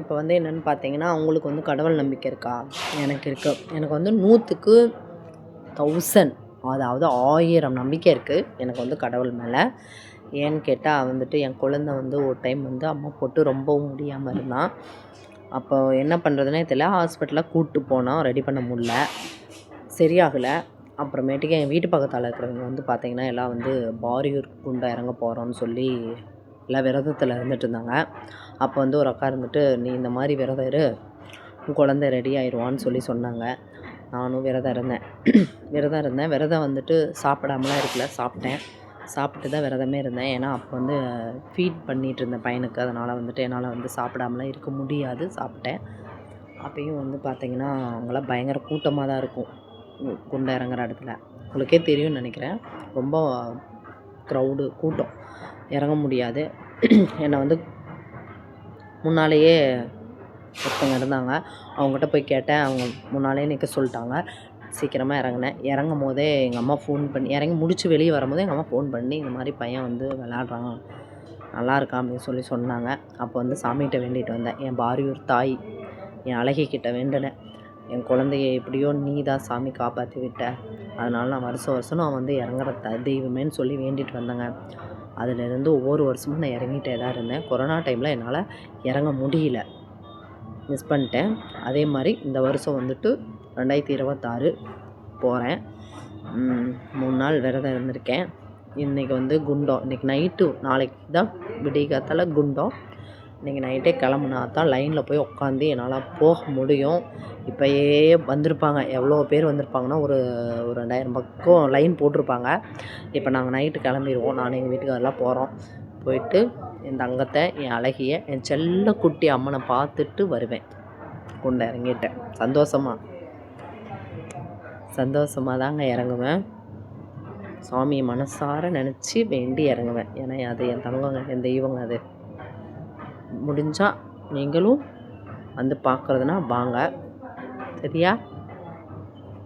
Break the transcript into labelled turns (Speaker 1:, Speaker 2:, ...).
Speaker 1: இப்போ வந்து என்னென்னு பார்த்தீங்கன்னா, அவங்களுக்கு வந்து கடவுள் நம்பிக்கை இருக்கா? எனக்கு இருக்கு. எனக்கு வந்து 100க்கு 1000 அதாவது 1000 நம்பிக்கை இருக்குது எனக்கு வந்து கடவுள் மேலே. ஏன்னு கேட்டால் வந்துட்டு என் குழந்தை வந்து ஒரு டைம் வந்து அம்மா போட்டு ரொம்பவும் முடியாமல் இருந்தான். அப்போ என்ன பண்ணுறதுனே தெரியல. ஹாஸ்பிட்டலில் கூப்பிட்டு போனோம், ரெடி பண்ண முடியல, சரியாகலை. அப்புறமேட்டுக்கு என் வீட்டு பக்கத்தில் இருக்கிறவங்க வந்து பார்த்திங்கன்னா எல்லாம் வந்து பாரியூர் குண்டை இறங்க போகிறோன்னு சொல்லி எல்லாம் விரதத்தில் இருந்துட்டு இருந்தாங்க. அப்போ வந்து ஒரு அக்கா இருந்துட்டு, நீ இந்த மாதிரி விரதம் இரு, உன் குழந்தை ரெடி ஆயிடுவான்னு சொல்லி சொன்னாங்க. நானும் விரதம் இருந்தேன். விரதம் வந்துட்டு சாப்பிடாமலாம் இருக்கல, சாப்பிட்டு தான் விரதமே இருந்தேன். ஏன்னா அப்போ வந்து ஃபீட் பண்ணிகிட்டு இருந்தேன் பையனுக்கு. அதனால் வந்துட்டு என்னால் வந்து சாப்பிடாமலாம் இருக்க முடியாது, சாப்பிட்டேன். அப்பயும் வந்து பார்த்திங்கன்னா அங்கெல்லாம் பயங்கர கூட்டமாக தான் இருக்கும் குண்டை இறங்குற இடத்துல. உங்களுக்கே தெரியும்னு நினைக்கிறேன், ரொம்ப கூட்டம், இறங்க முடியாது. என்னை வந்து முன்னாலேயே ஒருத்தவங்க இருந்தாங்க, அவங்ககிட்ட போய் கேட்டேன். அவங்க முன்னாலே நிற்க சொல்லிட்டாங்க. சீக்கிரமாக இறங்குனேன். இறங்கும் போதே எங்கள் அம்மா ஃபோன் பண்ணி, இறங்கி முடித்து வெளியே வரும்போது எங்கள் அம்மா ஃபோன் பண்ணி, இந்த மாதிரி பையன் வந்து விளாட்றான், நல்லா இருக்கான் அப்படின்னு சொல்லி சொன்னாங்க. அப்போ வந்து சாமிகிட்ட வேண்டிகிட்டு வந்தேன். என் பாரியூர் தாய், என் அழகிக்கிட்ட வேண்டினேன், என் குழந்தைய எப்படியோ நீ தான் சாமி காப்பாற்றி விட்ட, அதனால நான் வருஷம் நான் வந்து இறங்குற தெய்வமேன்னு சொல்லி வேண்டிகிட்டு வந்தேங்க. அதிலேருந்து ஒவ்வொரு வருஷமும் நான் இறங்கிட்டே தான் இருந்தேன். கொரோனா டைமில் என்னால் இறங்க முடியல, மிஸ் பண்ணிட்டேன். அதே மாதிரி இந்த வருஷம் வந்துட்டு 2026 போகிறேன். 3 நாள் விரதம் இருந்திருக்கேன். இன்றைக்கி வந்து குண்டம், இன்றைக்கி நைட்டு, நாளைக்கு தான் விடிகாத்தால குண்டம். இன்றைக்கி நைட்டே கிளம்புனா தான் லைனில் போய் உட்காந்து என்னால் போக முடியும். இப்போயே வந்திருப்பாங்க, எவ்வளோ பேர் வந்திருப்பாங்கன்னா ஒரு 2000 பக்கம் லைன் போட்டிருப்பாங்க. இப்போ நாங்கள் நைட்டு கிளம்பிடுவோம். நான் எங்கள் வீட்டுக்காரெலாம் போகிறோம். போயிட்டு என் தங்கத்தை, என் அழகிய, என் செல்ல குட்டி அம்மனை பார்த்துட்டு வருவேன். குண்டை இறங்கிட்டேன். சந்தோஷமாக தாங்க இறங்குவேன். சாமியை மனசார நினச்சி வேண்டி இறங்குவேன். ஏன்னா அது என் தங்கங்க, என் தெய்வங்க. அது முடிஞ்சால் நீங்களும் வந்து பார்க்குறதுனா வாங்க, சரியா?